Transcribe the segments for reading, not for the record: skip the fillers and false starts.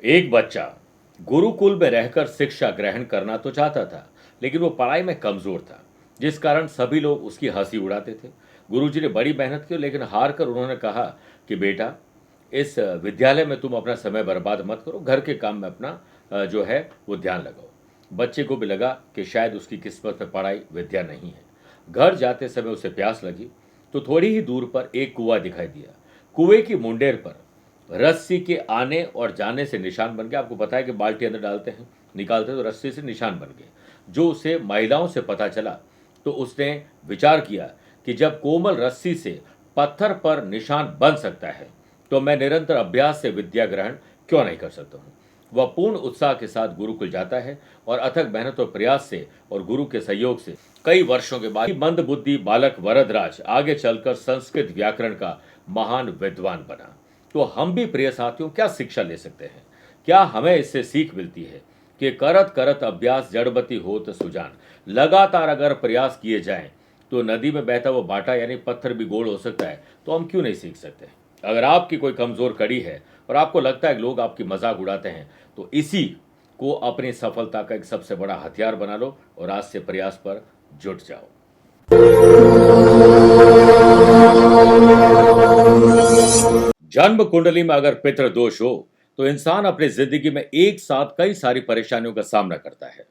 एक बच्चा गुरुकुल में रहकर शिक्षा ग्रहण करना तो चाहता था, लेकिन वो पढ़ाई में कमजोर था, जिस कारण सभी लोग उसकी हंसी उड़ाते थे। गुरुजी ने बड़ी मेहनत की, लेकिन हार कर उन्होंने कहा कि बेटा, इस विद्यालय में तुम अपना समय बर्बाद मत करो, घर के काम में अपना जो है वो ध्यान लगाओ। बच्चे को भी लगा कि शायद उसकी किस्मत में पढ़ाई विद्या नहीं है। घर जाते समय उसे प्यास लगी, तो थोड़ी ही दूर पर एक कुआं दिखाई दिया। कुएं की मुंडेर पर रस्सी के आने और जाने से निशान बन गए। आपको पता है कि बाल्टी अंदर डालते हैं, निकालते हैं, तो रस्सी से निशान बन गए। जो उसे महिलाओं से पता चला, तो उसने विचार किया कि जब कोमल रस्सी से पत्थर पर निशान बन सकता है, तो मैं निरंतर अभ्यास से विद्या ग्रहण क्यों नहीं कर सकता हूँ। वह पूर्ण उत्साह के साथ गुरुकुल जाता है और अथक मेहनत और प्रयास से और गुरु के सहयोग से कई वर्षों के बाद मंद बुद्धि बालक वरदराज आगे चलकर संस्कृत व्याकरण का महान विद्वान बना। तो हम भी प्रिय साथियों क्या शिक्षा ले सकते हैं? क्या हमें इससे सीख मिलती है कि करत करत अभ्यास जड़बती होत सुजान। लगातार अगर प्रयास किए जाएं तो नदी में बहता हुआ बाटा यानी पत्थर भी गोल हो सकता है। तो हम क्यों नहीं सीख सकते? अगर आपकी कोई कमजोर कड़ी है और आपको लगता है कि लोग आपकी मजाक उड़ाते हैं, तो इसी को अपनी सफलता का एक सबसे बड़ा हथियार बना लो और आज से प्रयास पर जुट जाओ। जन्म कुंडली में अगर पितृ दोष हो, तो इंसान अपनी जिंदगी में एक साथ कई सारी परेशानियों का सामना करता है।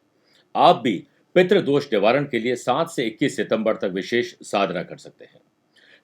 आप भी पितृ दोष निवारण के लिए 7 से 21 सितंबर तक विशेष साधना कर सकते हैं।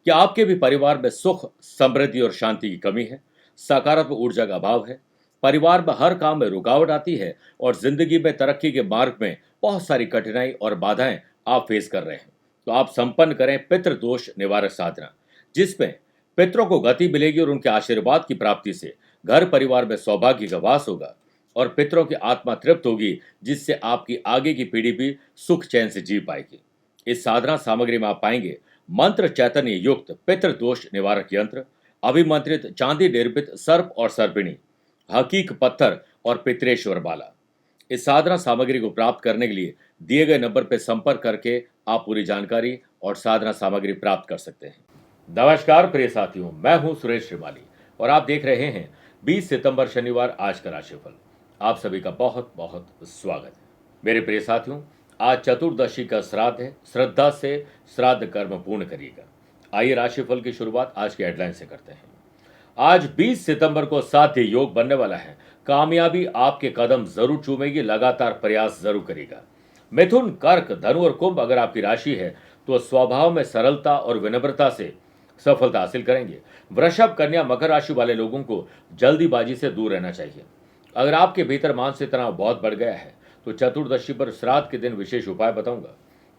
क्या आपके भी परिवार में सुख, समृद्धि और शांति की कमी है? सकारात्मक ऊर्जा का अभाव है? परिवार में हर काम में रुकावट आती है और जिंदगी में तरक्की के मार्ग में बहुत सारी कठिनाई और बाधाएं आप फेस कर रहे हैं, तो आप संपन्न करें पितृ दोष निवारक साधना, जिसमें पितरों को गति मिलेगी और उनके आशीर्वाद की प्राप्ति से घर परिवार में सौभाग्य का वास होगा और पितरों की आत्मा तृप्त होगी, जिससे आपकी आगे की पीढ़ी भी सुख चैन से जी पाएगी। इस साधना सामग्री में आप पाएंगे मंत्र चैतन्य युक्त पितृ दोष निवारक यंत्र, अभिमंत्रित चांदी निर्मित सर्प और सर्पिणी, हकीक पत्थर और पितरेश्वर बाला। इस साधना सामग्री को प्राप्त करने के लिए दिए गए नंबर पर संपर्क करके आप पूरी जानकारी और साधना सामग्री प्राप्त कर सकते हैं। नमस्कार प्रिय साथियों, मैं हूं सुरेश श्रीमाली और आप देख रहे हैं 20 सितंबर शनिवार आज का राशिफल। आप सभी का बहुत बहुत स्वागत है। मेरे प्रिय साथियों, आज चतुर्दशी का श्राद्ध है। श्रद्धा से श्राद्ध कर्म पूर्ण करिएगा। आइए राशिफल की शुरुआत आज की हेडलाइन से करते हैं। आज 20 सितंबर को साध्य योग बनने वाला है। कामयाबी आपके कदम जरूर चूमेगी, लगातार प्रयास जरूर करेगा। मिथुन, कर्क, धनु और कुंभ अगर आपकी राशि है, तो स्वभाव में सरलता और विनम्रता से सफलता हासिल करेंगे। वृषभ, कन्या, मकर राशि वाले लोगों को जल्दीबाजी से दूर रहना चाहिए। अगर आपके भीतर मानसिक तनाव बहुत बढ़ गया है, तो चतुर्दशी पर श्राद्ध के दिन विशेष उपाय बताऊंगा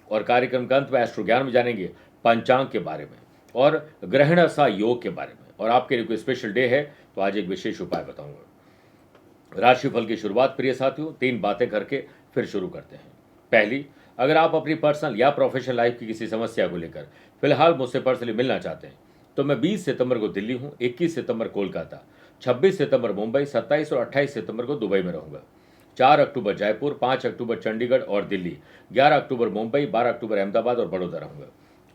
और कार्यक्रम के अंत में एस्ट्रो ज्ञान में जानेंगे पंचांग के बारे में और ग्रहणसा योग के बारे में, और आपके लिए कोई स्पेशल डे है तो आज एक विशेष उपाय बताऊंगा। राशिफल की शुरुआत प्रिय साथियों 3 बातें करके फिर शुरू करते हैं। पहली, अगर आप अपनी पर्सनल या प्रोफेशनल लाइफ की किसी समस्या को लेकर फिलहाल मुझसे पर्सनली मिलना चाहते हैं, तो मैं 20 सितंबर को दिल्ली हूँ, 21 सितंबर कोलकाता, 26 सितंबर मुंबई, 27 और 28 सितंबर को दुबई में रहूंगा। 4 अक्टूबर जयपुर, 5 अक्टूबर चंडीगढ़ और दिल्ली, 11 अक्टूबर मुंबई, 12 अक्टूबर अहमदाबाद और बड़ौदा रहूंगा।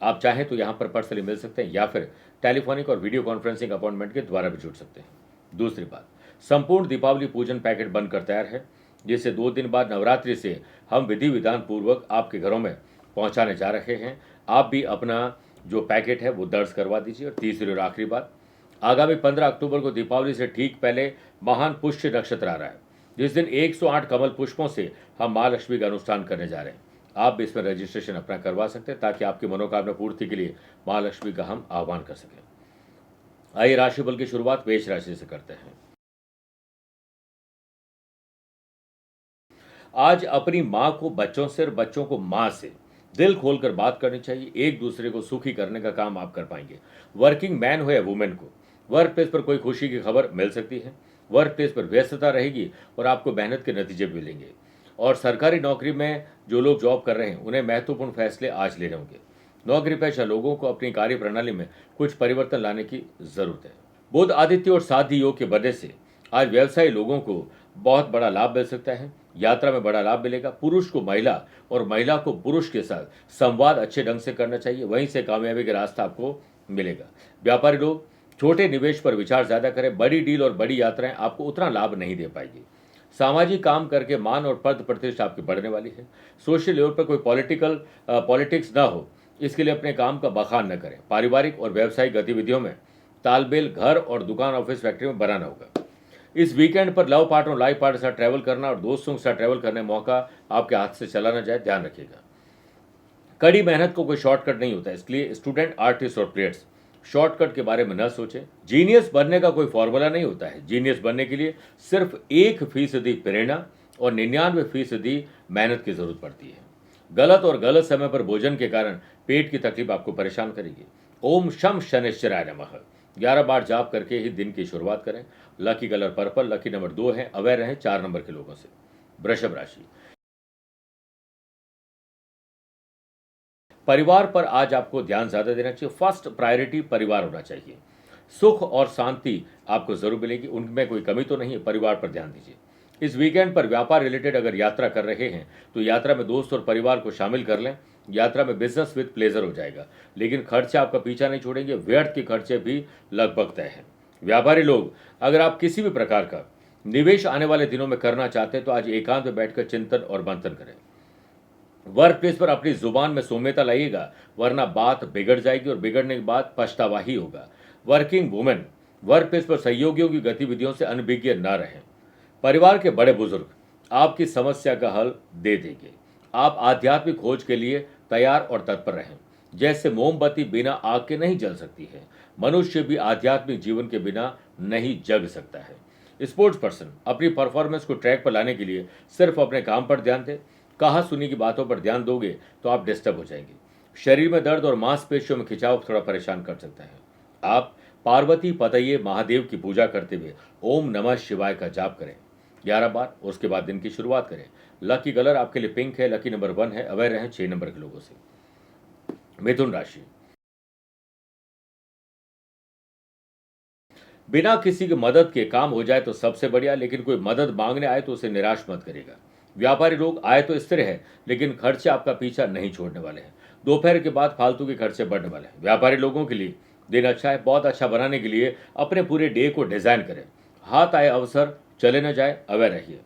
आप चाहें तो यहाँ पर पर्सनली मिल सकते हैं या फिर टेलीफोनिक और वीडियो कॉन्फ्रेंसिंग अपॉइंटमेंट के द्वारा भी जुड़ सकते हैं। दूसरी बात, संपूर्ण दीपावली पूजन पैकेट बनकर तैयार है, जिसे 2 दिन बाद नवरात्रि से हम विधि विधान पूर्वक आपके घरों में पहुंचाने जा रहे हैं। आप भी अपना जो पैकेट है वो दर्ज करवा दीजिए। और तीसरी और आखिरी बात, आगामी 15 अक्टूबर को दीपावली से ठीक पहले महान पुष्य नक्षत्र आ रहा है, जिस दिन 108 कमल पुष्पों से हम माँ लक्ष्मी का अनुष्ठान करने जा रहे हैं। आप भी इसमें रजिस्ट्रेशन अपना करवा सकते हैं, ताकि आपकी मनोकामना पूर्ति के लिए माँ लक्ष्मी का हम आह्वान कर सकें। आइए राशिफल की शुरुआत मेष राशि से करते हैं। आज अपनी माँ को बच्चों से और बच्चों को माँ से दिल खोलकर बात करनी चाहिए। एक दूसरे को सुखी करने का काम आप कर पाएंगे। वर्किंग मैन हो या वुमेन को वर्क प्लेस पर कोई खुशी की खबर मिल सकती है। वर्क प्लेस पर व्यस्तता रहेगी और आपको मेहनत के नतीजे भी मिलेंगे। और सरकारी नौकरी में जो लोग जॉब कर रहे हैं, उन्हें महत्वपूर्ण फैसले आज लेने होंगे। नौकरी पेशा लोगों को अपनी कार्य प्रणाली में कुछ परिवर्तन लाने की जरूरत है। बुध, आदित्य और साध्य योग के वजह से आज व्यवसायी लोगों को बहुत बड़ा लाभ मिल सकता है। यात्रा में बड़ा लाभ मिलेगा। पुरुष को महिला और महिला को पुरुष के साथ संवाद अच्छे ढंग से करना चाहिए, वहीं से कामयाबी का रास्ता आपको मिलेगा। व्यापारी लोग छोटे निवेश पर विचार ज्यादा करें। बड़ी डील और बड़ी यात्राएं आपको उतना लाभ नहीं दे पाएगी। सामाजिक काम करके मान और पद प्रतिष्ठा आपकी बढ़ने वाली है। सोशल लेवल पर कोई पॉलिटिक्स ना हो, इसके लिए अपने काम का बखान न करें। पारिवारिक और व्यावसायिक गतिविधियों में तालमेल घर और दुकान, ऑफिस, फैक्ट्री में बनाना होगा। इस वीकेंड पर लव पार्टनर, लाइफ पार्टनर के साथ ट्रैवल करना और दोस्तों के साथ ट्रैवल करने मौका आपके हाथ से चला ना जाए, ध्यान रखिएगा। कड़ी मेहनत को कोई शॉर्टकट नहीं होता, इसलिए स्टूडेंट, आर्टिस्ट और प्लेयर्स शॉर्टकट के बारे में न सोचें। जीनियस बनने का कोई फॉर्मूला नहीं होता है। जीनियस बनने के लिए सिर्फ 1% प्रेरणा और 99% मेहनत की जरूरत पड़ती है। गलत समय पर भोजन के कारण पेट की तकलीफ आपको परेशान करेगी। ओम शम शनिश्चराय नमः 11 बार जाप करके ही दिन की शुरुआत करें। Lucky colour purple, lucky number 2 है। अवेयर रहें 4 नंबर के लोगों से। वृषभ राशि, परिवार पर आज आपको ध्यान ज्यादा देना चाहिए। फर्स्ट प्रायोरिटी परिवार होना चाहिए। सुख और शांति आपको जरूर मिलेगी, उनमें कोई कमी तो नहीं है। परिवार पर ध्यान दीजिए। इस वीकेंड पर व्यापार रिलेटेड अगर यात्रा कर रहे हैं तो यात्रा में दोस्त और परिवार को शामिल कर लें। यात्रा में बिजनेस विद प्लेजर हो जाएगा, लेकिन खर्चे आपका पीछा नहीं छोड़ेंगे। व्यर्थ के खर्चे भी लगभग तय हैं। व्यापारी लोग, अगर आप किसी भी प्रकार का निवेश आने वाले दिनों में करना चाहते हैं तो आज एकांत में बैठकर चिंतन और मंथन करें। वर्क प्लेस पर अपनी जुबान में सौम्यता लाइएगा, वरना बात बिगड़ जाएगी और बिगड़ने के बाद पछतावा ही होगा। वर्किंग वुमेन, वर्क प्लेस पर सहयोगियों की गतिविधियों से अनभिज्ञ न रहें। परिवार के बड़े बुजुर्ग आपकी समस्या का हल दे देंगे। आप आध्यात्मिक खोज के लिए तैयार और तत्पर रहें। जैसे मोमबत्ती बिना आग के नहीं जल सकती है, मनुष्य भी आध्यात्मिक जीवन के बिना नहीं जग सकता है। स्पोर्ट्स पर्सन अपनी परफॉर्मेंस को ट्रैक पर लाने के लिए सिर्फ अपने काम पर ध्यान दें। कहा सुनी की बातों पर ध्यान दोगे तो आप डिस्टर्ब हो जाएंगे। शरीर में दर्द और मांसपेशियों में खिंचाव थोड़ा परेशान कर सकता है। आप पार्वती पतये महादेव की पूजा करते हुए ओम नमः शिवाय का जाप करें 11 बार, उसके बाद दिन की शुरुआत करें। लकी कलर आपके लिए पिंक है, लकी नंबर 1 है। अवेयर रहें 6 नंबर के लोगों से। मिथुन राशि, बिना किसी की मदद के काम हो जाए तो सबसे बढ़िया, लेकिन कोई मदद मांगने आए तो उसे निराश मत करेगा। व्यापारी लोग, आय तो स्थिर है लेकिन खर्चे आपका पीछा नहीं छोड़ने वाले हैं। दोपहर के बाद फालतू के खर्चे बढ़ने वाले हैं। व्यापारी लोगों के लिए दिन अच्छा है। बहुत अच्छा बनाने के लिए अपने पूरे डे को डिजाइन करें। हाथ आए अवसर चले न जाए, अवेयर रहिए।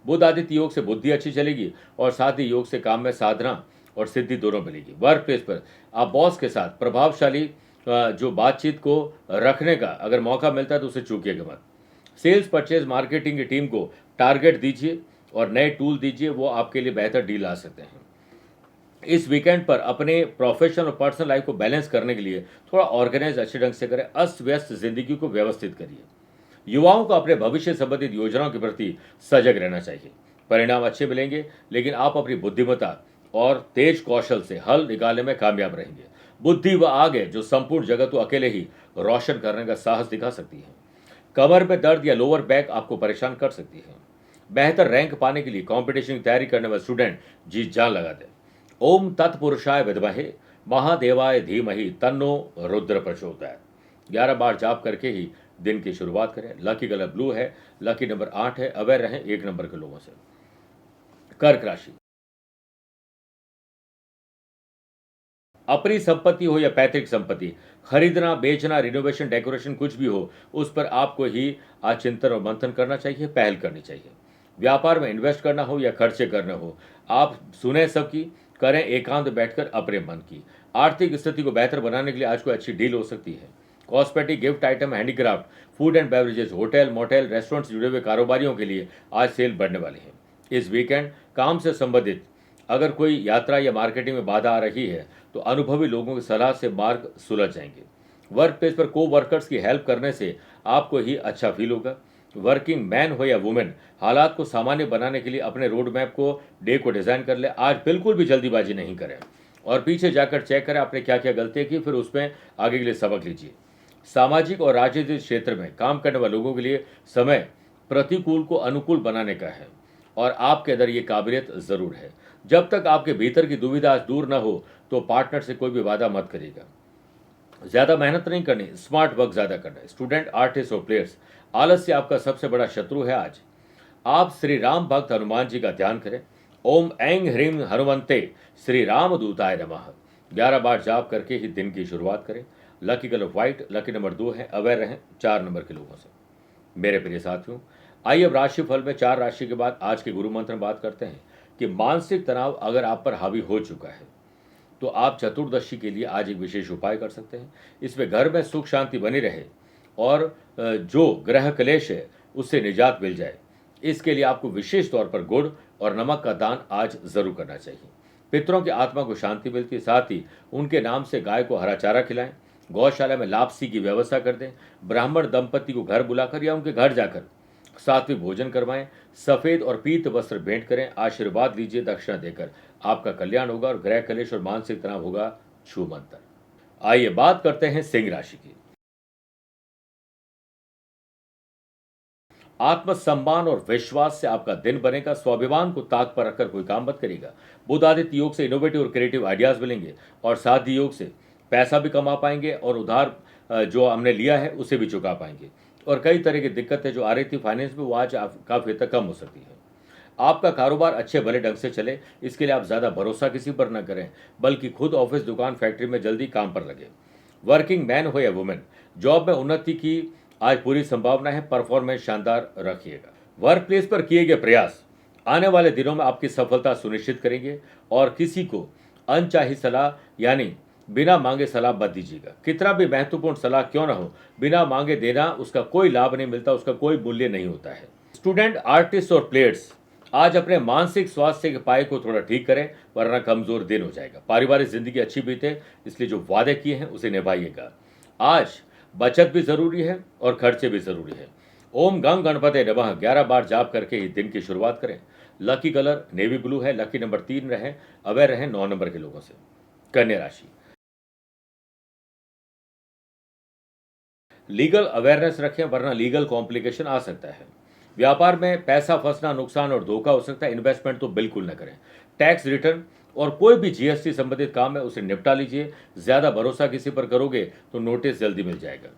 बुध आदित्य योग से बुद्धि अच्छी चलेगी और साथ ही योग से काम में साधना और सिद्धि दोनों मिलेगी। वर्क प्लेस पर आप बॉस के साथ प्रभावशाली जो बातचीत को रखने का अगर मौका मिलता है तो उसे चूकिएगा मत। सेल्स, परचेज, मार्केटिंग की टीम को टारगेट दीजिए और नए टूल दीजिए, वो आपके लिए बेहतर डील आ सकते हैं। इस वीकेंड पर अपने प्रोफेशनल और पर्सनल लाइफ को बैलेंस करने के लिए थोड़ा ऑर्गेनाइज अच्छे ढंग से करें। अस्त व्यस्त जिंदगी को व्यवस्थित करिए। युवाओं को अपने भविष्य संबंधित योजनाओं के प्रति सजग रहना चाहिए। परिणाम अच्छे मिलेंगे, लेकिन आप अपनी बुद्धिमत्ता और तेज कौशल से हल निकालने में कामयाब रहेंगे। बुद्धि वह आग है जो संपूर्ण जगत को अकेले ही रोशन करने का साहस दिखा सकती है। कमर में दर्द या लोअर बैक आपको परेशान कर सकती है। बेहतर रैंक पाने के लिए कंपटीशन की तैयारी करने वाले स्टूडेंट जी जान लगा दें। ओम तत्पुरुषाय विद्महे महादेवाय धीमहि तन्नो रुद्र प्रचोदयात् 11 बार जाप करके ही दिन की शुरुआत करें। लकी कलर ब्लू है, लकी नंबर 8 है। अवेयर रहें 1 नंबर के लोगों से। कर्क राशि, अपनी संपत्ति हो या पैतृक संपत्ति, खरीदना, बेचना, रिनोवेशन, डेकोरेशन कुछ भी हो, उस पर आपको ही आज चिंतन और मंथन करना चाहिए, पहल करनी चाहिए। व्यापार में इन्वेस्ट करना हो या खर्चे करने हो, आप सुने सबकी, करें एकांत बैठकर अपने मन की। आर्थिक स्थिति को बेहतर बनाने के लिए आज कोई अच्छी डील हो सकती है। Cosmetic, gift item, handicraft, food and beverages, hotel, motel, restaurant से जुड़े हुए कारोबारियों के लिए आज सेल बढ़ने वाली है। इस वीकेंड काम से संबंधित अगर कोई यात्रा या मार्केटिंग में बाधा आ रही है तो अनुभवी लोगों की सलाह से मार्ग सुलझ जाएंगे। वर्क प्लेस पर को वर्कर्स की हेल्प करने से आपको ही अच्छा फील होगा। वर्किंग मैन हो या वुमेन, हालात को सामान्य बनाने के लिए अपने रोड मैप को, डे को डिजाइन कर ले। आज बिल्कुल भी जल्दीबाजी नहीं करें और पीछे जाकर चेक करें आपने क्या क्या गलतियां की, फिर उसमें आगे के लिए सबक लीजिए। सामाजिक और राजनीतिक क्षेत्र में काम करने वाले लोगों के लिए समय प्रतिकूल को अनुकूल बनाने का है और आपके अंदर ये काबिलियत जरूर है। जब तक आपके भीतर की दुविधा दूर न हो तो पार्टनर से कोई भी वादा मत करिएगा। ज्यादा मेहनत नहीं करनी, स्मार्ट वर्क ज्यादा करना है। स्टूडेंट, आर्टिस्ट और प्लेयर्स, आलस्य आपका सबसे बड़ा शत्रु है। आज आप श्री राम भक्त हनुमान जी का ध्यान करें। ओम ऐं ह्रीं हनुमंते श्री राम दूताय नमः 11 बार जाप करके ही दिन की शुरुआत करें। Lucky colour white, lucky number 2 है, अवेयर रहें 4 नंबर के लोगों से। मेरे प्रिय साथियों, आइए अब राशिफल में 4 राशि के बाद आज के गुरु मंत्र में बात करते हैं कि मानसिक तनाव अगर आप पर हावी हो चुका है तो आप चतुर्दशी के लिए आज एक विशेष उपाय कर सकते हैं। इसमें घर में सुख शांति बनी रहे और जो ग्रह क्लेश है उससे निजात मिल जाए, इसके लिए आपको विशेष तौर पर गुड़ और नमक का दान आज जरूर करना चाहिए। पितरों की आत्मा को शांति मिलती है, साथ ही उनके नाम से गाय को हरा चारा खिलाएं, गौशाला में लापसी की व्यवस्था कर दें, ब्राह्मण दंपति को घर बुलाकर या उनके घर जाकर सात्विक भोजन करवाएं, सफेद और पीत वस्त्र भेंट करें, आशीर्वाद लीजिए दक्षिणा देकर। आपका कल्याण होगा और ग्रह कलेश और मानसिक तनाव होगा छूमंतर। आइए बात करते हैं सिंह राशि की। आत्मसम्मान और विश्वास से आपका दिन बनेगा। स्वाभिमान को ताक पर रखकर कोई काम मत करिएगा। बुध आदित्य योग से इनोवेटिव और क्रिएटिव आइडियाज मिलेंगे और साध्य योग से पैसा भी कमा पाएंगे और उधार जो हमने लिया है उसे भी चुका पाएंगे। और कई तरह की दिक्कतें जो आ रही थी फाइनेंस में वो आज काफी हद तक कम हो सकती है। आपका कारोबार अच्छे भले ढंग से चले, इसके लिए आप ज़्यादा भरोसा किसी पर न करें, बल्कि खुद ऑफिस दुकान फैक्ट्री में जल्दी काम पर लगे। वर्किंग मैन हो या वुमेन, जॉब में उन्नति की आज पूरी संभावना है। परफॉर्मेंस शानदार रखिएगा। वर्क प्लेस पर किए गए प्रयास आने वाले दिनों में आपकी सफलता सुनिश्चित करेंगे और किसी को अनचाही सलाह यानी बिना मांगे सलाह मत दीजिएगा। कितना भी महत्वपूर्ण सलाह क्यों ना हो, बिना मांगे देना उसका कोई लाभ नहीं मिलता, उसका कोई मूल्य नहीं होता है। स्टूडेंट, आर्टिस्ट और प्लेयर्स आज अपने मानसिक स्वास्थ्य के पाए को थोड़ा ठीक करें, वरना कमजोर दिन हो जाएगा। पारिवारिक जिंदगी अच्छी बीते, इसलिए जो वादे किए हैं उसे निभाइएगा। आज बचत भी जरूरी है और खर्चे भी जरूरी है। ओम गंग गणपते नमः 11 बार जाप करके ही दिन की शुरुआत करें। लकी कलर नेवी ब्लू है, लकी नंबर 3 रहे, अवेयर रहें 9 नंबर के लोगों से। कन्या राशि, लीगल अवेयरनेस रखें वरना लीगल कॉम्प्लिकेशन आ सकता है। व्यापार में पैसा फंसना, नुकसान और धोखा हो सकता है। इन्वेस्टमेंट तो बिल्कुल न करें। टैक्स रिटर्न और कोई भी जीएसटी संबंधित काम है उसे निपटा लीजिए। ज्यादा भरोसा किसी पर करोगे तो नोटिस जल्दी मिल जाएगा।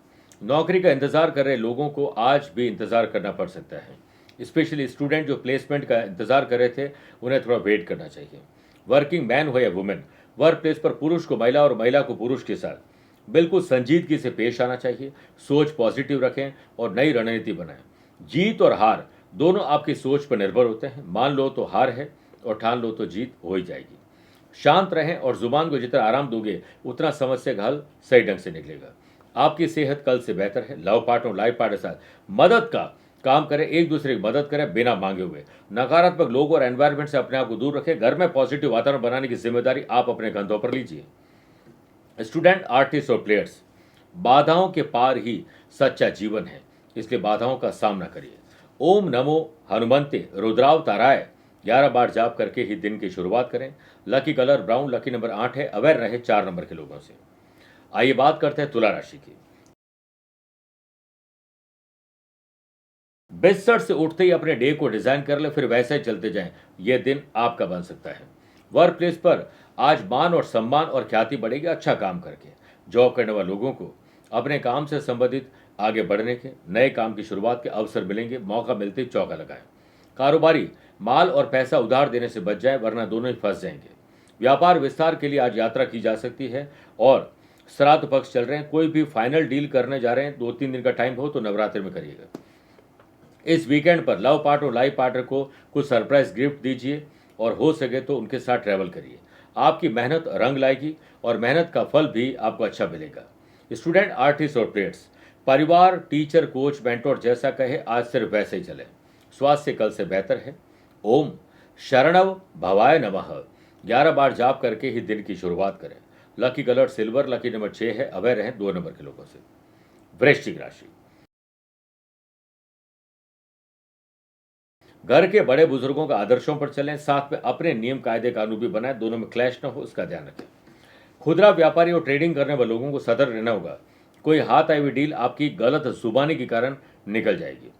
नौकरी का इंतजार कर रहे लोगों को आज भी इंतजार करना पड़ सकता है। स्पेशली स्टूडेंट जो प्लेसमेंट का इंतजार कर रहे थे उन्हें थोड़ा वेट करना चाहिए। वर्किंग मैन हो या वुमेन, वर्क प्लेस पर पुरुष को महिला और महिला को पुरुष के साथ बिल्कुल संजीदगी से पेश आना चाहिए। सोच पॉजिटिव रखें और नई रणनीति बनाएं। जीत और हार दोनों आपकी सोच पर निर्भर होते हैं। मान लो तो हार है और ठान लो तो जीत हो ही जाएगी। शांत रहें और जुबान को जितना आराम दोगे उतना समस्या का हल सही ढंग से निकलेगा। आपकी सेहत कल से बेहतर है। लव पार्टनर और लाइफ पार्टनर के साथ मदद का काम करें, एक दूसरे की मदद करें बिना मांगे हुए। नकारात्मक लोग और एनवायरमेंट से अपने आप को दूर रखें। घर में पॉजिटिव वातावरण बनाने की जिम्मेदारी आप अपने कंधों पर लीजिए। स्टूडेंट, आर्टिस्ट और प्लेयर्स, बाधाओं के पार ही सच्चा जीवन है, इसलिए बाधाओं का सामना करिए। ओम नमो हनुमंते रुद्रावताराय 11 बार जाप करके ही दिन की शुरुआत करें। Lucky colour brown, lucky number 8 है, अवेयर रहे 4 नंबर के लोगों से। आइए बात करते हैं तुला राशि की। बिस्तर से उठते ही अपने डे को डिजाइन कर ले, फिर वैसे ही चलते जाएं। यह दिन आपका बन सकता है। वर्क प्लेस पर आज मान और सम्मान और ख्याति बढ़ेगी अच्छा काम करके। जॉब करने वाले लोगों को अपने काम से संबंधित आगे बढ़ने के, नए काम की शुरुआत के अवसर मिलेंगे। मौका मिलते ही चौका लगाएं। कारोबारी, माल और पैसा उधार देने से बच जाए वरना दोनों ही फंस जाएंगे। व्यापार विस्तार के लिए आज यात्रा की जा सकती है और श्राद्ध पक्ष चल रहे हैं। कोई भी फाइनल डील करने जा रहे हैं, 2-3 दिन का टाइम हो तो नवरात्रि में करिएगा। इस वीकेंड पर लव पार्टनर और लाइफ पार्टनर को कुछ सरप्राइज गिफ्ट दीजिए और हो सके तो उनके साथ ट्रैवल करिए। आपकी मेहनत रंग लाएगी और मेहनत का फल भी आपको अच्छा मिलेगा। स्टूडेंट, आर्टिस्ट और प्लेयर्स, परिवार, टीचर, कोच, मेंटोर जैसा कहे आज सिर्फ वैसे ही चले। स्वास्थ्य कल से बेहतर है। ओम शरणव भवाय नमः 11 बार जाप करके ही दिन की शुरुआत करें। Lucky colour silver, lucky number 6 है, अवेयर रहें 2 नंबर के लोगों से। वृश्चिक राशि, घर के बड़े बुजुर्गों का आदर्शों पर चलें, साथ में अपने नियम कायदे कानून भी बनाएं। दोनों में क्लैश न हो इसका ध्यान रखें। खुदरा व्यापारी और ट्रेडिंग करने वाले लोगों को सतर्क रहना होगा। कोई हाथ आई हुई डील आपकी गलत जुबानी के कारण निकल जाएगी।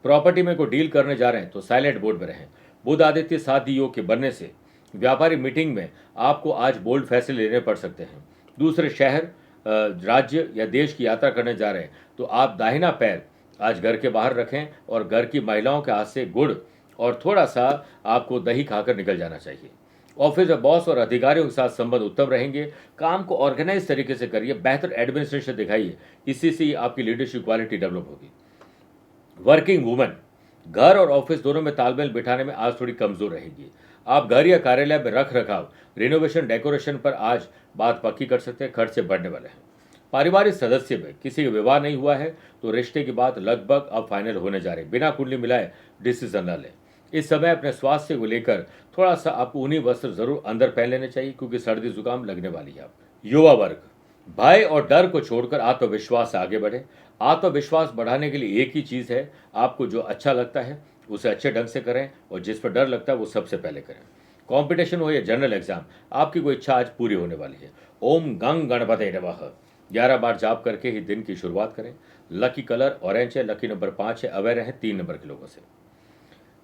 प्रॉपर्टी में कोई डील करने जा रहे हैं तो साइलेंट बोर्ड में रहें। बुध आदित्य साध्य योग के बनने से व्यापारी मीटिंग में आपको आज बोल्ड फैसले लेने पड़ सकते हैं। दूसरे शहर, राज्य या देश की यात्रा करने जा रहे हैं तो आप दाहिना पैर आज घर के बाहर रखें और घर की महिलाओं के हाथ से गुड़ और थोड़ा सा आपको दही खाकर निकल जाना चाहिए। ऑफिस में बॉस और अधिकारियों के साथ संबंध उत्तम रहेंगे। काम को ऑर्गेनाइज तरीके से करिए, बेहतर एडमिनिस्ट्रेशन दिखाइए, इसी से ही आपकी लीडरशिप क्वालिटी डेवलप होगी। वर्किंग वुमन घर और ऑफिस दोनों में तालमेल बिठाने में आज थोड़ी कमजोर रहेगी। आप घर या कार्यालय में रख रखाव, रिनोवेशन, डेकोरेशन पर आज बात पक्की कर सकते हैं, खर्चे बढ़ने वाले हैं। पारिवारिक सदस्य में किसी का विवाह नहीं हुआ है तो रिश्ते की बात लगभग अब फाइनल होने जा रही है। बिना कुंडली मिलाए डिसीजन न लें। इस समय अपने स्वास्थ्य को लेकर थोड़ा सा आपको ऊनी वस्त्र जरूर अंदर पहन लेने चाहिए, क्योंकि सर्दी जुकाम लगने वाली है। युवा वर्ग भय और डर को छोड़कर आत्मविश्वास से आगे बढ़े। आत्मविश्वास बढ़ाने के लिए एक ही चीज है, आपको जो अच्छा लगता है उसे अच्छे ढंग से करें और जिस पर डर लगता है वो सबसे पहले करें। कंपटीशन हो या जनरल एग्जाम, आपकी कोई इच्छा आज पूरी होने वाली है। ओम गंग गणपते नमः 11 बार जाप करके ही दिन की शुरुआत करें। लकी कलर ऑरेंज है, लकी नंबर 5 है, अवेयर रहें 3 नंबर के लोगों से।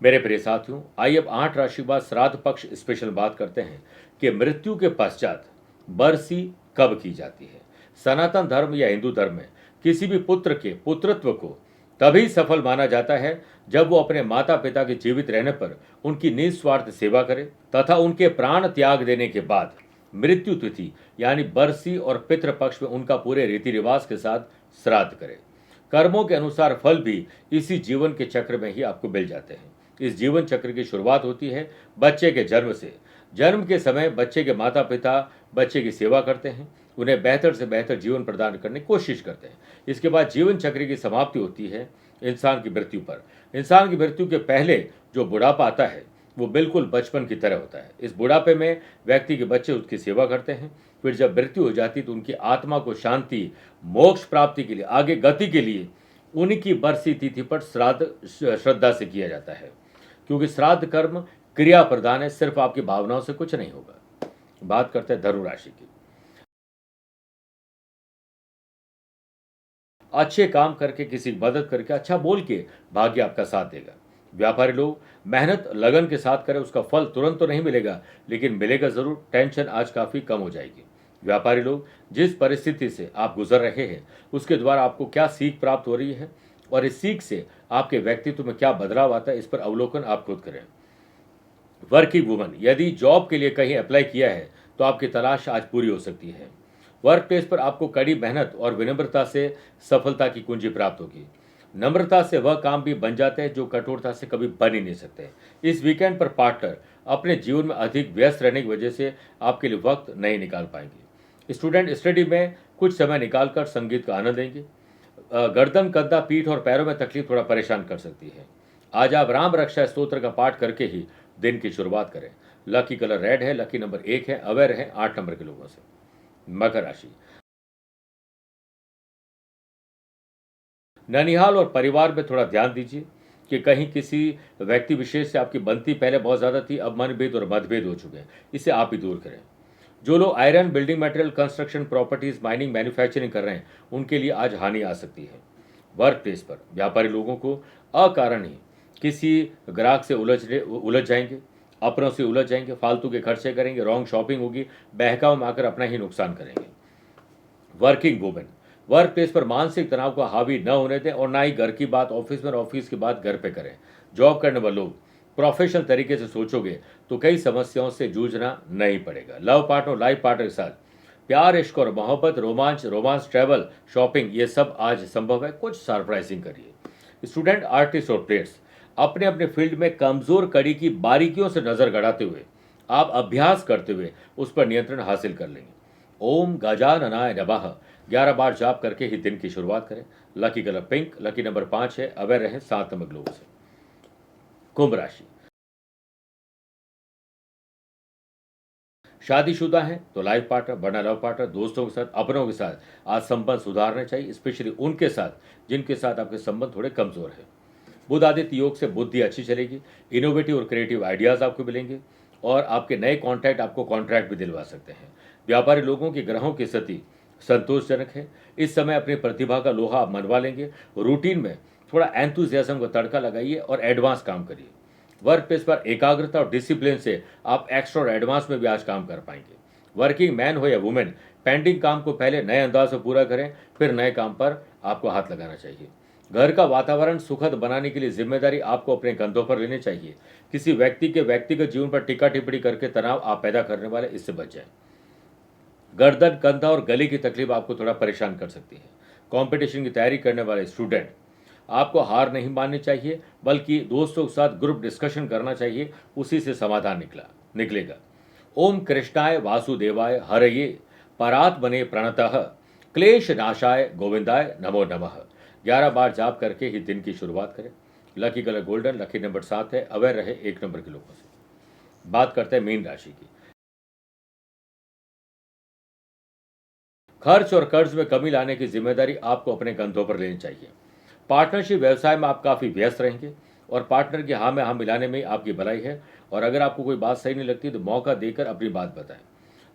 मेरे प्रिय साथियों, आइए अब 8 राशि के बाद श्राद्ध पक्ष स्पेशल बात करते हैं कि मृत्यु के पश्चात बरसी कब की जाती है। सनातन धर्म या हिंदू धर्म में किसी भी पुत्र के पुत्रत्व को तभी सफल माना जाता है जब वो अपने माता पिता के जीवित रहने पर उनकी निस्वार्थ सेवा करे तथा उनके प्राण त्याग देने के बाद मृत्यु तिथि यानी बरसी और पितृ पक्ष में उनका पूरे रीति रिवाज के साथ श्राद्ध करे। कर्मों के अनुसार फल भी इसी जीवन के चक्र में ही आपको मिल जाते हैं। इस जीवन चक्र की शुरुआत होती है बच्चे के जन्म से। जन्म के समय बच्चे के माता पिता बच्चे की सेवा करते हैं, उन्हें बेहतर से बेहतर जीवन प्रदान करने की कोशिश करते हैं। इसके बाद जीवन चक्र की समाप्ति होती है इंसान की मृत्यु पर। इंसान की मृत्यु के पहले जो बुढ़ापा आता है वो बिल्कुल बचपन की तरह होता है। इस बुढ़ापे में व्यक्ति के बच्चे उसकी सेवा करते हैं। फिर जब मृत्यु हो जाती तो उनकी आत्मा को शांति, मोक्ष प्राप्ति के लिए, आगे गति के लिए उनकी बरसी तिथि पर श्राद्ध श्रद्धा से किया जाता है, क्योंकि श्राद्ध कर्म क्रिया प्रदान है, सिर्फ आपकी भावनाओं से कुछ नहीं होगा। बात करते हैं धनु राशि की। अच्छे काम करके, किसी की मदद करके, अच्छा बोल के भाग्य आपका साथ देगा। व्यापारी लोग मेहनत लगन के साथ करें, उसका फल तुरंत तो नहीं मिलेगा लेकिन मिलेगा जरूर। टेंशन आज काफी कम हो जाएगी। व्यापारी लोग जिस परिस्थिति से आप गुजर रहे हैं उसके द्वारा आपको क्या सीख प्राप्त हो रही है और इस सीख से आपके व्यक्तित्व में क्या बदलाव आता है, इस पर अवलोकन आप खुद करें। वर्किंग वुमन यदि जॉब के लिए कहीं अप्लाई किया है तो आपकी तलाश आज पूरी हो सकती है। वर्क प्लेस पर आपको कड़ी मेहनत और विनम्रता से सफलता की कुंजी प्राप्त होगी। नम्रता से वह काम भी बन जाते हैं जो कठोरता से कभी बन ही नहीं सकते। इस वीकेंड पर पार्टनर अपने जीवन में अधिक व्यस्त रहने की वजह से आपके लिए वक्त नहीं निकाल पाएंगे। स्टूडेंट स्टडी में कुछ समय निकालकर संगीत का आनंद लेंगे। गर्दन, कंधा, पीठ और पैरों में तकलीफ थोड़ा परेशान कर सकती है। आज आप राम रक्षा स्तोत्र का पाठ करके ही दिन की शुरुआत करें। लकी कलर रेड है, लकी नंबर 1 है, अवेयर है 8 नंबर के लोगों से। मकर राशि, ननिहाल और परिवार में थोड़ा ध्यान दीजिए कि कहीं किसी व्यक्ति विशेष से आपकी बनती पहले बहुत ज़्यादा थी, अब मनभेद और मतभेद हो चुके हैं, इसे आप ही दूर करें। जो लोग iron, building material, construction, properties, mining, manufacturing कर रहे हैं उनके लिए आज हानि आ सकती है। वर्क प्लेस पर व्यापारी लोगों को अकारण ही किसी ग्राहक से उलझ जाएंगे, अपनों से उलझ जाएंगे, फालतू के खर्चे करेंगे, रॉन्ग शॉपिंग होगी, बहकाव में आकर अपना ही नुकसान करेंगे। वर्किंग वुमेन वर्क प्लेस पर मानसिक तनाव को हावी न होने दें और ना ही घर की बात ऑफिस में और ऑफिस की बात घर पे करें। जॉब करने वाले लोग प्रोफेशनल तरीके से सोचोगे तो कई समस्याओं से जूझना नहीं पड़ेगा। लव पार्टनर, लाइफ पार्टनर के साथ प्यार, इश्क और मोहब्बत, रोमांस, ट्रैवल, शॉपिंग, ये सब आज संभव है। कुछ सरप्राइजिंग करिए। स्टूडेंट, आर्टिस्ट और प्लेयर्स अपने अपने फील्ड में कमजोर कड़ी की बारीकियों से नजर गड़ाते हुए आप अभ्यास करते हुए उस पर नियंत्रण हासिल कर लेंगे। ओम गजाननाय नमः 11 बार जाप करके ही दिन की शुरुआत करें। Lucky colour pink, lucky number 5 है, अवेयर रहे 7 नंबर लोगों से। कुंभ राशि, शादीशुदा है तो लाइफ पार्टनर, वरना लव पार्टनर, दोस्तों के साथ, अपनों के साथ आज संबंध सुधारने चाहिए, स्पेशली उनके साथ जिनके साथ आपके संबंध थोड़े कमजोर है। बुध आदित्य योग से बुद्धि अच्छी चलेगी। इनोवेटिव और क्रिएटिव आइडियाज आपको मिलेंगे और आपके नए कॉन्टैक्ट आपको कॉन्ट्रैक्ट भी दिलवा सकते हैं। व्यापारी लोगों की ग्रहों की स्थिति संतोषजनक है। इस समय अपनी प्रतिभा का लोहा आप मनवा लेंगे। रूटीन में थोड़ा एंथुजियाज्म को तड़का लगाइए और एडवांस काम करिए। वर्क प्लेस पर एकाग्रता और डिसिप्लिन से आप एक्स्ट्रा और एडवांस में भी आज काम कर पाएंगे। वर्किंग मैन हो या वुमेन, पेंडिंग काम को पहले नए अंदाज में पूरा करें, फिर नए काम पर आपको हाथ लगाना चाहिए। घर का वातावरण सुखद बनाने के लिए जिम्मेदारी आपको अपने कंधों पर लेनी चाहिए। किसी व्यक्ति के व्यक्तिगत जीवन पर टीका टिप्पणी करके तनाव आप पैदा करने वाले, इससे बच जाएं। गर्दन, कंधा और गले की तकलीफ आपको थोड़ा परेशान कर सकती है। कंपटीशन की तैयारी करने वाले स्टूडेंट, आपको हार नहीं माननी चाहिए, बल्कि दोस्तों के साथ ग्रुप डिस्कशन करना चाहिए, उसी से समाधान निकलेगा। ओम कृष्णाय वासुदेवाय हरये परात्मने प्रणतः क्लेश नाशाय गोविंदाय नमो नमः। 11 बार जाप करके ही दिन की शुरुआत करें। Lucky colour golden, lucky number 7 है। अवेयर रहे 1 नंबर के लोगों से। बात करते हैं मीन राशि की। खर्च और कर्ज में कमी लाने की जिम्मेदारी आपको अपने कंधों पर लेनी चाहिए। पार्टनरशिप व्यवसाय में आप काफ़ी व्यस्त रहेंगे और पार्टनर की हाँ में हाँ मिलाने में आपकी भलाई है। और अगर आपको कोई बात सही नहीं लगती तो मौका देकर अपनी बात बताएं।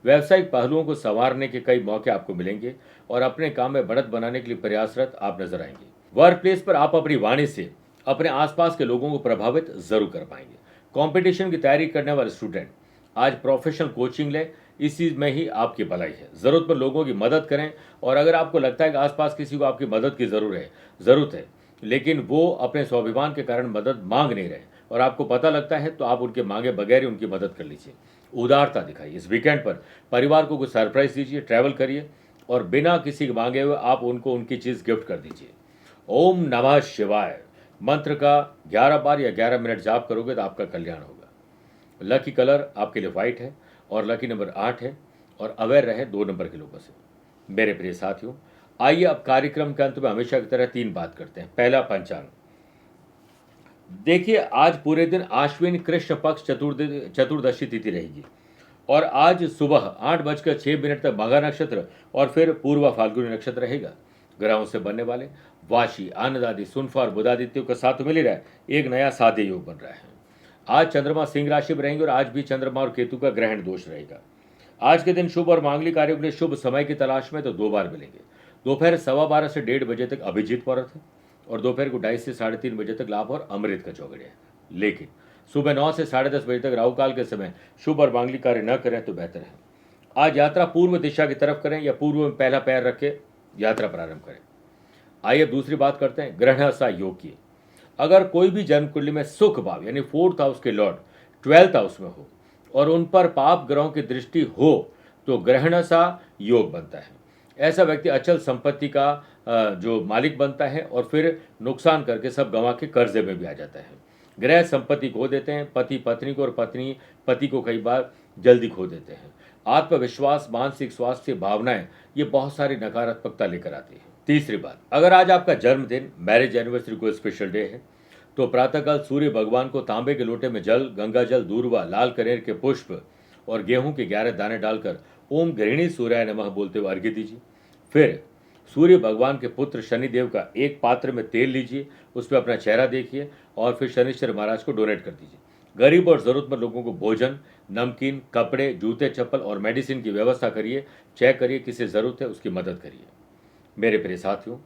व्यावसायिक पहलुओं को संवारने के कई मौके आपको मिलेंगे और अपने काम में बढ़त बनाने के लिए प्रयासरत आप नजर आएंगे। वर्क प्लेस पर आप अपनी वाणी से अपने आसपास के लोगों को प्रभावित जरूर कर पाएंगे। कंपटीशन की तैयारी करने वाले स्टूडेंट आज प्रोफेशनल कोचिंग लें, इसी में ही आपकी भलाई है। जरूरतमंद लोगों की मदद करें और अगर आपको लगता है कि आसपास किसी को आपकी मदद की जरूरत है लेकिन वो अपने स्वाभिमान के कारण मदद मांग नहीं रहे और आपको पता लगता है, तो आप उनके मांगे बगैर ही उनकी मदद कर लीजिए। उदारता दिखाइए। इस वीकेंड पर परिवार को कुछ सरप्राइज दीजिए, ट्रैवल करिए और बिना किसी के मांगे हुए आप उनको उनकी चीज़ गिफ्ट कर दीजिए। ओम नमः शिवाय मंत्र का 11 बार या 11 मिनट जाप करोगे तो आपका कल्याण होगा। लकी कलर आपके लिए व्हाइट है और लकी नंबर 8 है। और अवेयर रहे 2 नंबर के लोगों से। मेरे प्रिय साथियों, आइए अब कार्यक्रम के अंत में हमेशा की तरह 3 बात करते हैं। पहला, पंचांग। देखिए, आज पूरे दिन आश्विन कृष्ण पक्ष चतुर्दशी तिथि रहेगी और आज सुबह 8:06 तक मघा नक्षत्र और फिर पूर्वा फाल्गुनी नक्षत्र रहेगा। ग्रहों से बनने वाले वाशी, आनंदादि, सुनफा और बुधादित्यों का साथ मिल रहा है, एक नया साध्य योग बन रहा है। आज चंद्रमा सिंह राशि में रहेंगे और आज भी चंद्रमा और केतु का ग्रहण दोष रहेगा। आज के दिन शुभ और मांगलिक कार्यों के लिए शुभ समय की तलाश में तो 2 बार मिलेंगे। दोपहर 12:15 से 1:30 बजे तक अभिजीत मुहूर्त है और दोपहर को 2:30 से 3:30 बजे तक लाभ और अमृत का चौगड़िया है। लेकिन सुबह 9 से 10:30 बजे तक राहु काल के समय शुभ और मांगलिक कार्य न करें तो बेहतर है। आज यात्रा पूर्व दिशा की तरफ करें या पूर्व में पहला पैर रख के यात्रा प्रारंभ करें। आइए अब दूसरी बात करते हैं ग्रहणसा योग की। अगर कोई भी जन्म कुंडली में सुख भाव यानी 4th हाउस के लॉर्ड 12th हाउस में हो और उन पर पाप ग्रहों की दृष्टि हो तो ग्रहणसा योग बनता है। ऐसा व्यक्ति अचल संपत्ति का जो मालिक बनता है और फिर नुकसान करके सब गंवा के कर्जे में भी आ जाता है। ग्रह संपत्ति खो देते हैं, पति पत्नी को और पत्नी पति को कई बार जल्दी खो देते हैं। आत्मविश्वास, मानसिक स्वास्थ्य, भावनाएं, ये बहुत सारी नकारात्मकता लेकर आती है। तीसरी बात, अगर आज आपका जन्मदिन, मैरिज एनिवर्सरी कोई स्पेशल डे है तो प्रातःकाल सूर्य भगवान को तांबे के लोटे में जल, गंगा जल, दूर्वा, लाल कनेर के पुष्प और गेहूं के 11 दाने डालकर ओम गृहिणी सूर्याय नमः बोलते हुए अर्घ्य दीजिए। फिर सूर्य भगवान के पुत्र शनिदेव का एक पात्र में तेल लीजिए, उसमें अपना चेहरा देखिए और फिर शनिश्चर महाराज को डोनेट कर दीजिए। गरीब और जरूरतमंद लोगों को भोजन, नमकीन, कपड़े, जूते, चप्पल और मेडिसिन की व्यवस्था करिए। चेक करिए किसे जरूरत है, उसकी मदद करिए। मेरे प्रिय साथियों,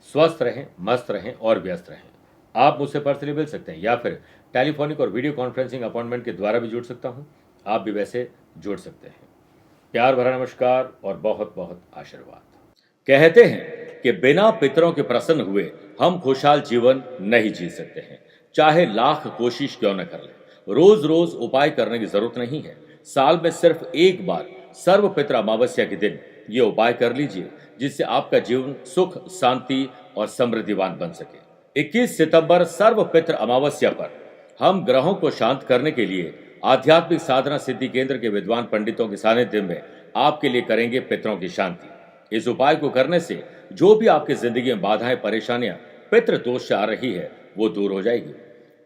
स्वस्थ रहें, मस्त रहें और व्यस्त रहें। आप मुझसे पर्सनली मिल सकते हैं या फिर टेलीफोनिक और वीडियो कॉन्फ्रेंसिंग अपॉइंटमेंट के द्वारा भी जुड़ सकता हूं। आप भी वैसे जुड़ सकते हैं। प्यार भरा नमस्कार और बहुत बहुत आशीर्वाद। कहते हैं कि बिना पितरों के प्रसन्न हुए हम खुशहाल जीवन नहीं जी सकते हैं, चाहे लाख कोशिश क्यों न कर ले। रोज रोज उपाय करने की जरूरत नहीं है। साल में सिर्फ एक बार सर्व पितृ अमावस्या के दिन ये उपाय कर लीजिए, जिससे आपका जीवन सुख, शांति और समृद्धिवान बन सके। 21 सितंबर सर्व पितृ अमावस्या पर हम ग्रहों को शांत करने के लिए आध्यात्मिक साधना सिद्धि केंद्र के विद्वान पंडितों के सानिध्य में आपके लिए करेंगे पितरों की शांति। इस उपाय को करने से जो भी आपकी जिंदगी में बाधाएं, परेशानियां पितृ दोष से आ रही है वो दूर हो जाएगी।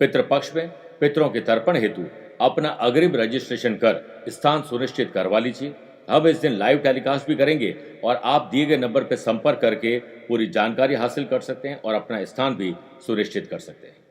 पितृपक्ष में पितरों के तर्पण हेतु अपना अग्रिम रजिस्ट्रेशन कर स्थान सुनिश्चित करवा लीजिए। हम इस दिन लाइव टेलीकास्ट भी करेंगे और आप दिए गए नंबर पर संपर्क करके पूरी जानकारी हासिल कर सकते हैं और अपना स्थान भी सुनिश्चित कर सकते हैं।